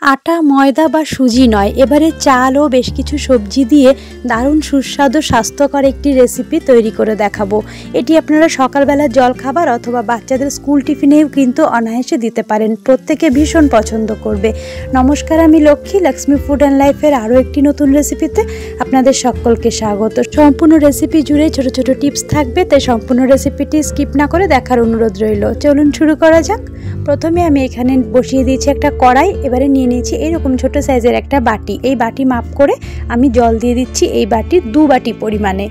আটা ময়দা বা সুজি নয়, এবারে চাল ও বেশ কিছু সবজি দিয়ে দারুণ সুস্বাদু স্বাস্থ্যকর একটি রেসিপি তৈরি করে দেখাবো। এটি আপনারা সকালবেলার জলখাবার অথবা বাচ্চাদের স্কুল টিফিনেও কিন্তু অনায়াসে দিতে পারেন, প্রত্যেকে ভীষণ পছন্দ করবে। নমস্কার, আমি লক্ষ্মী ফুড অ্যান্ড লাইফের আরও একটি নতুন রেসিপিতে আপনাদের সকলকে স্বাগত। সম্পূর্ণ রেসিপি জুড়ে ছোট ছোট টিপস থাকবে, তাই সম্পূর্ণ রেসিপিটি স্কিপ না করে দেখার অনুরোধ রইল। চলুন শুরু করা যাক। প্রথমে আমি এখানে বসিয়ে দিয়েছি একটা কড়াই। এবারে নিয়ে নিয়েছি এইরকম ছোট সাইজের একটা বাটি। এই বাটি মাপ করে আমি জল দিয়ে দিচ্ছি এই বাটির 2 বাটি পরিমাণে।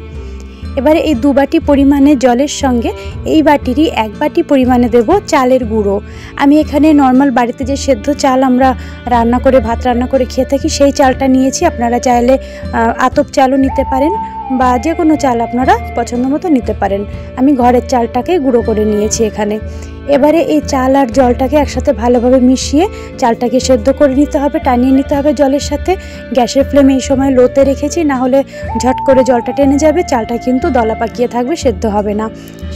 এবারে এই 2 বাটি পরিমাণে জলের সঙ্গে এই বাটিরই 1 বাটি পরিমাণে দেব চালের গুঁড়ো। আমি এখানে নর্মাল বাড়িতে যে সেদ্ধ চাল আমরা রান্না করে ভাত রান্না করে খেয়ে থাকি সেই চালটা নিয়েছি। আপনারা চাইলে আতপ চালও নিতে পারেন বা যে কোনো চাল আপনারা পছন্দ মতো নিতে পারেন। আমি ঘরের চালটাকে গুঁড়ো করে নিয়েছি এখানে। এবারে এই চাল আর জলটাকে একসাথে ভালোভাবে মিশিয়ে চালটাকে সেদ্ধ করে নিতে হবে, টানিয়ে নিতে হবে জলের সাথে। গ্যাসের ফ্লেম এই সময় লোতে রেখেছি, না হলে ঝট করে জলটা টেনে যাবে, চালটা কিন্তু দলা পাকিয়ে থাকবে, সেদ্ধ হবে না।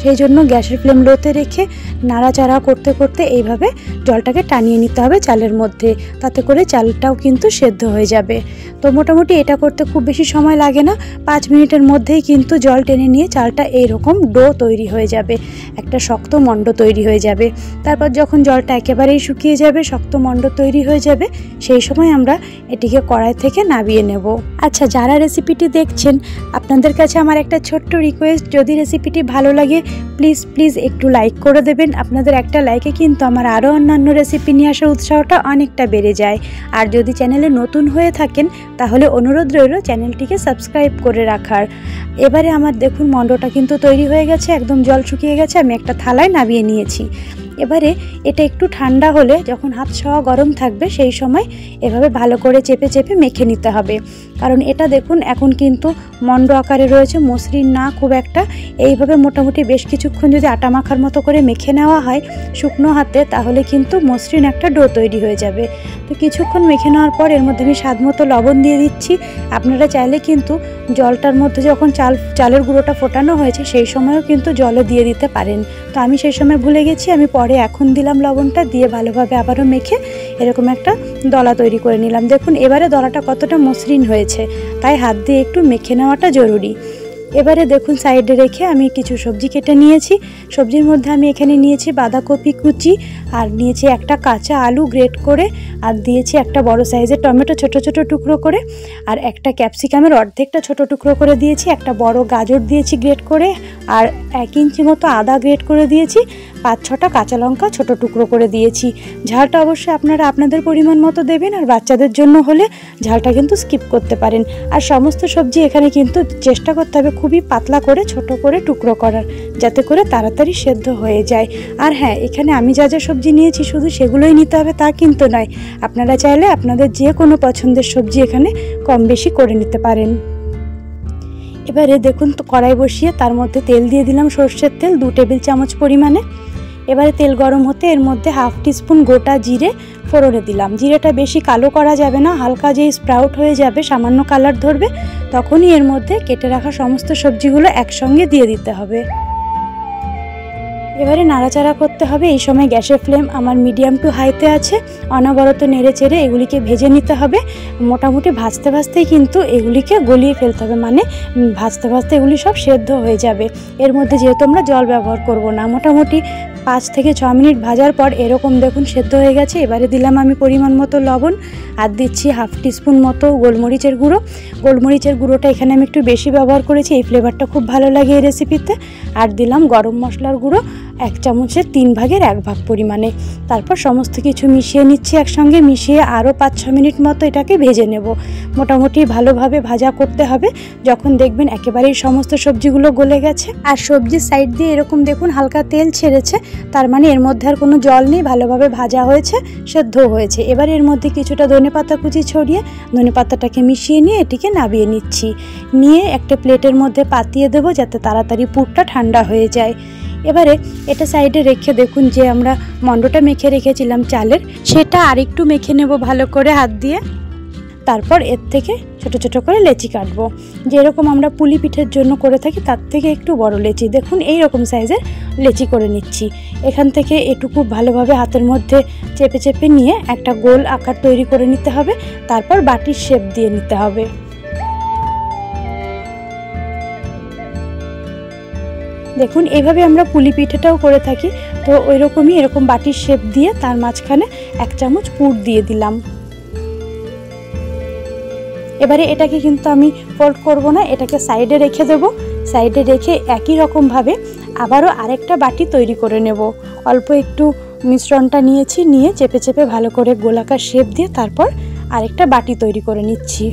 সেই জন্য গ্যাসের ফ্লেম লোতে রেখে নাড়াচাড়া করতে করতে এইভাবে জলটাকে টানিয়ে নিতে হবে চালের মধ্যে, তাতে করে চালটাও কিন্তু সেদ্ধ হয়ে যাবে। তো মোটামুটি এটা করতে খুব বেশি সময় লাগে না, 5 মিনিটের মধ্যেই কিন্তু জল টেনে নিয়ে চালটা এইরকম ডো তৈরি হয়ে যাবে, একটা শক্ত মণ্ড তৈরি হয়ে যাবে। তারপর যখন জলটা একেবারেই শুকিয়ে যাবে, শক্ত মণ্ড তৈরি হয়ে যাবে, সেই সময় আমরা এটিকে কড়াই থেকে নামিয়ে নেব। আচ্ছা, যারা রেসিপিটি দেখছেন আপনাদের কাছে আমার একটা ছোট্ট রিকোয়েস্ট, যদি রেসিপিটি ভালো লাগে প্লিজ একটু লাইক করে দেবেন। আপনাদের একটা লাইকে কিন্তু আমার আরও অন্যান্য রেসিপি নিয়ে আসার উৎসাহটা অনেকটা বেড়ে যায়। আর যদি চ্যানেলে নতুন হয়ে থাকেন তাহলে অনুরোধ রইল চ্যানেলটিকে সাবস্ক্রাইব করে রাখার। এবারে আমার দেখুন মণ্ডটা কিন্তু তৈরি হয়ে গেছে, একদম জল শুকিয়ে গেছে। আমি একটা থালায় নামিয়ে নিয়েছি। এবারে এটা একটু ঠান্ডা হলে, যখন হাত ছোঁয়া গরম থাকবে, সেই সময় এভাবে ভালো করে চেপে চেপে মেখে নিতে হবে। কারণ এটা দেখুন এখন কিন্তু মণ্ড আকারে রয়েছে, মসৃণ না খুব একটা। এইভাবে মোটামুটি বেশ কিছুক্ষণ যদি আটা মাখার মতো করে মেখে নেওয়া হয় শুকনো হাতে, তাহলে কিন্তু মসৃণ একটা ডো তৈরি হয়ে যাবে। তো কিছুক্ষণ মেখে নেওয়ার পর এর মধ্যে আমি স্বাদ মতো লবণ দিয়ে দিচ্ছি। আপনারা চাইলে কিন্তু জলটার মধ্যে যখন চালের গুঁড়োটা ফোটানো হয়েছে সেই সময়ও কিন্তু জলে দিয়ে দিতে পারেন। তো আমি সেই সময় ভুলে গেছি, আমি পরে এখন দিলাম লবণটা, দিয়ে ভালোভাবে আবারও মেখে এরকম একটা দলা তৈরি করে নিলাম। দেখুন এবারে দলাটা কতটা মসৃণ হয়েছে, তাই হাত দিয়ে একটু মেখে নেওয়াটা জরুরি। এবারে দেখুন সাইডে রেখে আমি কিছু সবজি কেটে নিয়েছি। সবজির মধ্যে আমি এখানে নিয়েছি বাঁধাকপি কুচি, আর নিয়েছি একটা কাঁচা আলু গ্রেট করে, আর দিয়েছি একটা বড় সাইজের টমেটো ছোট ছোট টুকরো করে, আর একটা ক্যাপসিকামের অর্ধেকটা ছোট টুকরো করে দিয়েছি, একটা বড় গাজর দিয়েছি গ্রেট করে, আর 1 ইঞ্চি মতো আদা গ্রেট করে দিয়েছি, 5-6টা কাঁচা লঙ্কা ছোট টুকরো করে দিয়েছি। ঝালটা অবশ্যই আপনারা আপনাদের পরিমাণ মতো দেবেন, আর বাচ্চাদের জন্য হলে ঝালটা কিন্তু স্কিপ করতে পারেন। আর সমস্ত সবজি এখানে কিন্তু চেষ্টা করতে হবে খুবই পাতলা করে ছোট করে টুকরো করার, যাতে করে তাড়াতাড়ি সেদ্ধ হয়ে যায়। আর হ্যাঁ, এখানে আমি যা যা সবজি নিয়েছি শুধু সেগুলোই নিতে হবে তা কিন্তু নয়, আপনারা চাইলে আপনাদের যে কোনো পছন্দের সবজি এখানে কম বেশি করে নিতে পারেন। এবারে দেখুন তো কড়াই বসিয়ে তার মধ্যে তেল দিয়ে দিলাম, সর্ষের তেল 2 টেবিল চামচ পরিমাণে। এবারে তেল গরম হতে এর মধ্যে 1/2 টিস্পুন গোটা জিরে ফোড়নে দিলাম। জিরেটা বেশি কালো করা যাবে না, হালকা যেই স্প্রাউট হয়ে যাবে, সামান্য কালার ধরবে, তখনই এর মধ্যে কেটে রাখা সমস্ত সবজিগুলো একসঙ্গে দিয়ে দিতে হবে। এবারে নাড়াচাড়া করতে হবে। এই সময় গ্যাসের ফ্লেম আমার মিডিয়াম টু হাইতে আছে, অনবরত নেড়ে চেড়ে এগুলিকে ভেজে নিতে হবে। মোটামুটি ভাজতে ভাজতেই কিন্তু এগুলিকে গলিয়ে ফেলতে হবে, মানে ভাজতে ভাজতে এগুলি সব সেদ্ধ হয়ে যাবে। এর মধ্যে যেহেতু আমরা জল ব্যবহার করব না, মোটামুটি 5 থেকে 6 মিনিট ভাজার পর এরকম দেখুন সেদ্ধ হয়ে গেছে। এবারে দিলাম আমি পরিমাণ মতো লবণ, আর দিচ্ছি 1/2 টিস্পুন মতো গোলমরিচের গুঁড়ো। গোলমরিচের গুঁড়োটা এখানে আমি একটু বেশি ব্যবহার করেছি, এই ফ্লেভারটা খুব ভালো লাগে এই রেসিপিতে। আর দিলাম গরম মশলার গুঁড়ো 1 চামচের 3 ভাগের 1 ভাগ পরিমাণে। তারপর সমস্ত কিছু মিশিয়ে নিচ্ছি একসঙ্গে, মিশিয়ে আরও 5-6 মিনিট মতো এটাকে ভেজে নেব। মোটামুটি ভালোভাবে ভাজা করতে হবে, যখন দেখবেন একেবারেই সমস্ত সবজিগুলো গলে গেছে আর সবজির সাইড দিয়ে এরকম দেখুন হালকা তেল ছেড়েছে, তার মানে এর মধ্যে আর কোনো জল নেই, ভালোভাবে ভাজা হয়েছে, সেদ্ধ হয়েছে। এবার এর মধ্যে কিছুটা ধনেপাতা কুচি ছড়িয়ে ধনেপাতাটাকে মিশিয়ে নিয়ে এটিকে নামিয়ে নিচ্ছি। নিয়ে একটা প্লেটের মধ্যে পাতিয়ে দেবো, যাতে তাড়াতাড়ি পুরটা ঠান্ডা হয়ে যায়। এবারে এটা সাইডে রেখে দেখুন যে আমরা মণ্ডটা মেখে রেখেছিলাম চালের, সেটা আরেকটু মেখে নেব ভালো করে হাত দিয়ে। তারপর এর থেকে ছোট ছোট করে লেচি কাটবো, যেরকম আমরা পুলি পিঠের জন্য করে থাকি তার থেকে একটু বড় লেচি। দেখুন এই রকম সাইজের লেচি করে নিচ্ছি। এখান থেকে এটুকু ভালোভাবে হাতের মধ্যে চেপে চেপে নিয়ে একটা গোল আকার তৈরি করে নিতে হবে, তারপর বাটির শেপ দিয়ে নিতে হবে। দেখুন এইভাবে আমরা পুলি পিঠেটাও করে থাকি, তো ওই রকমই এরকম বাটির শেপ দিয়ে তার মাঝখানে 1 চামচ পুর দিয়ে দিলাম। এবারে এটাকে কিন্তু আমি ফোল্ড করব না, এটাকে সাইডে রেখে দেব। সাইডে রেখে একই রকমভাবে আবারও আরেকটা বাটি তৈরি করে নেব। অল্প একটু মিশ্রণটা নিয়েছি, নিয়ে চেপে চেপে ভালো করে গোলাকার শেপ দিয়ে তারপর আরেকটা বাটি তৈরি করে নিচ্ছি।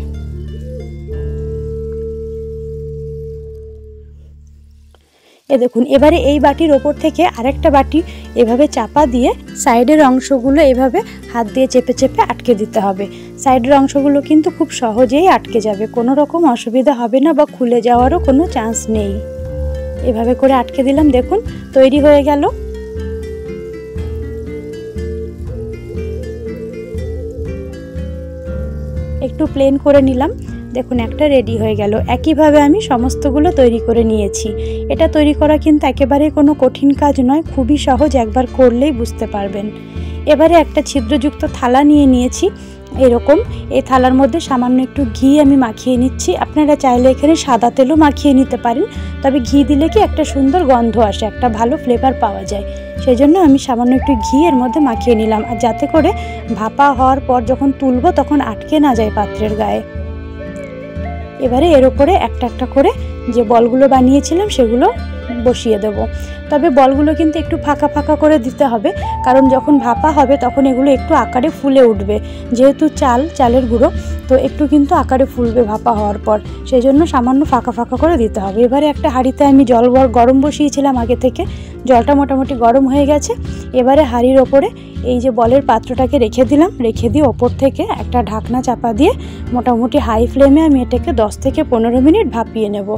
দেখুন এবারে এই বাটির ওপর থেকে আরেকটা বাটি এভাবে চাপা দিয়ে সাইডের অংশগুলো এভাবে হাত দিয়ে চেপে চেপে আটকে দিতে হবে। সাইডের অংশগুলো কিন্তু খুব সহজেই আটকে যাবে, কোনো রকম অসুবিধা হবে না বা খুলে যাওয়ারও কোনো চান্স নেই। এভাবে করে আটকে দিলাম। দেখুন তৈরি হয়ে গেল। একটু প্লেন করে নিলাম। দেখুন একটা রেডি হয়ে গেল। একইভাবে আমি সমস্তগুলো তৈরি করে নিয়েছি। এটা তৈরি করা কিন্তু একেবারেই কোনো কঠিন কাজ নয়, খুবই সহজ, একবার করলেই বুঝতে পারবেন। এবারে একটা ছিদ্রযুক্ত থালা নিয়ে নিয়েছি এরকম। এই থালার মধ্যে সামান্য একটু ঘি আমি মাখিয়ে নিচ্ছি। আপনারা চাইলে এখানে সাদা তেলও মাখিয়ে নিতে পারেন, তবে ঘি দিলে কি একটা সুন্দর গন্ধ আসে, একটা ভালো ফ্লেভার পাওয়া যায়। সেই জন্য আমি সামান্য একটু ঘি এর মধ্যে মাখিয়ে নিলাম, আর যাতে করে ভাপা হওয়ার পর যখন তুলবো তখন আটকে না যায় পাত্রের গায়ে। এবারে এর উপরে একটা একটা করে যে বলগুলো বানিয়েছিলাম সেগুলো বসিয়ে দেব। তবে বলগুলো কিন্তু একটু ফাঁকা ফাঁকা করে দিতে হবে, কারণ যখন ভাপা হবে তখন এগুলো একটু আকারে ফুলে উঠবে। যেহেতু চালের গুঁড়ো, তো একটু কিন্তু আকারে ফুলবে ভাপা হওয়ার পর, সেই জন্য সামান্য ফাঁকা ফাঁকা করে দিতে হবে। এবারে একটা হাঁড়িতে আমি জল গরম বসিয়েছিলাম আগে থেকে, জলটা মোটামুটি গরম হয়ে গেছে। এবারে হাঁড়ির ওপরে এই যে বলের পাত্রটাকে রেখে দিলাম, রেখে দিয়ে ওপর থেকে একটা ঢাকনা চাপা দিয়ে মোটামুটি হাই ফ্লেমে আমি এটাকে 10 থেকে 15 মিনিট ভাপিয়ে নেব।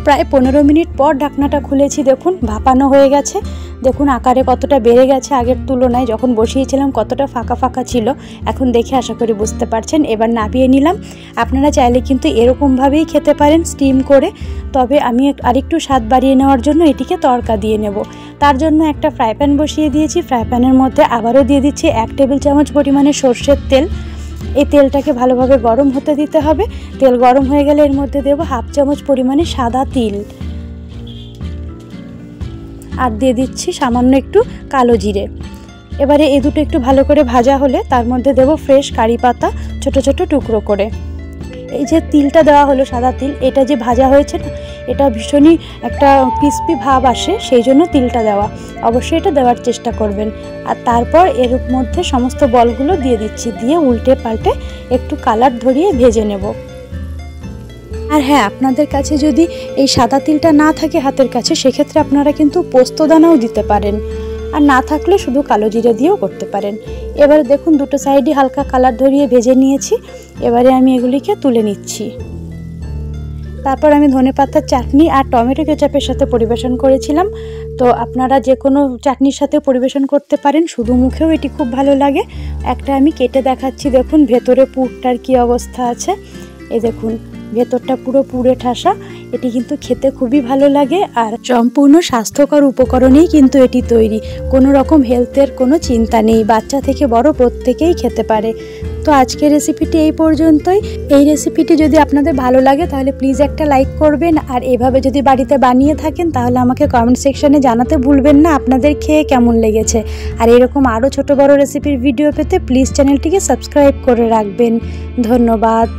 প্রায় 15 মিনিট পর ঢাকনাটা খুলেছি, দেখুন ভাপানো হয়ে গেছে। দেখুন আকারে কতটা বেড়ে গেছে আগের তুলনায়, যখন বসিয়েছিলাম কতটা ফাঁকা ফাঁকা ছিল, এখন দেখে আশা করি বুঝতে পারছেন। এবার নামিয়ে নিলাম। আপনারা চাইলে কিন্তু এরকমভাবেই খেতে পারেন স্টিম করে, তবে আমি আরেকটু স্বাদ বাড়িয়ে নেওয়ার জন্য এটিকে তড়কা দিয়ে নেব। তার জন্য একটা ফ্রাই প্যান বসিয়ে দিয়েছি। ফ্রাই প্যানের মধ্যে আবারও দিয়ে দিচ্ছি 1 টেবিল চামচ পরিমাণে সর্ষের তেল। এই তেলটাকে ভালোভাবে গরম হতে দিতে হবে। তেল গরম হয়ে গেলে এর মধ্যে দেব 1/2 চামচ পরিমাণে সাদা তিল, আর দিয়ে দিচ্ছি সামান্য একটু কালো জিরে। এবারে এই দুটো একটু ভালো করে ভাজা হলে তার মধ্যে দেব ফ্রেশ কারি পাতা ছোট ছোট টুকরো করে। এই যে তিলটা দেওয়া হলো, সাদা তিল, এটা যে ভাজা হয়েছে না, এটা ভীষণই একটা ক্রিস্পি ভাব আসে, সেই জন্য তিলটা দেওয়া। অবশ্যই এটা দেওয়ার চেষ্টা করবেন। আর তারপর এর মধ্যে সমস্ত বলগুলো দিয়ে দিচ্ছি, দিয়ে উল্টে পাল্টে একটু কালার ধরিয়ে ভেজে নেব। আর হ্যাঁ, আপনাদের কাছে যদি এই সাদা তিলটা না থাকে হাতের কাছে, সেক্ষেত্রে আপনারা কিন্তু পোস্তদানাও দিতে পারেন, আর না থাকলে শুধু কালো জিরে দিয়েও করতে পারেন। এবারে দেখুন দুটো সাইডই হালকা কালার ধরিয়ে ভেজে নিয়েছি। এবারে আমি এগুলিকে তুলে নিচ্ছি। তারপর আমি ধনেপাতার চাটনি আর টমেটো কেচাপের সাথে পরিবেশন করেছিলাম। তো আপনারা যে কোনো চাটনির সাথে পরিবেশন করতে পারেন, শুধু মুখেও এটি খুব ভালো লাগে। একটা আমি কেটে দেখাচ্ছি, দেখুন ভেতরে পুরটার কি অবস্থা আছে। এই দেখুন ভেতরটা পুরো পুড়ে ঠাসা। এটি কিন্তু খেতে খুবই ভালো লাগে, আর সম্পূর্ণ স্বাস্থ্যকর উপকরণেই কিন্তু এটি তৈরি। কোনো রকম হেলথের কোনো চিন্তা নেই, বাচ্চা থেকে বড় প্রত্যেকেই খেতে পারে। তো আজকের রেসিপিটি এই পর্যন্তই। এই রেসিপিটি যদি আপনাদের ভালো লাগে তাহলে প্লিজ একটা লাইক করবেন, আর এভাবে যদি বাড়িতে বানিয়ে থাকেন তাহলে আমাকে কমেন্ট সেকশনে জানাতে ভুলবেন না আপনাদের খেয়ে কেমন লেগেছে। আর এরকম আরও ছোট বড় রেসিপির ভিডিও পেতে প্লিজ চ্যানেলটিকে সাবস্ক্রাইব করে রাখবেন। ধন্যবাদ।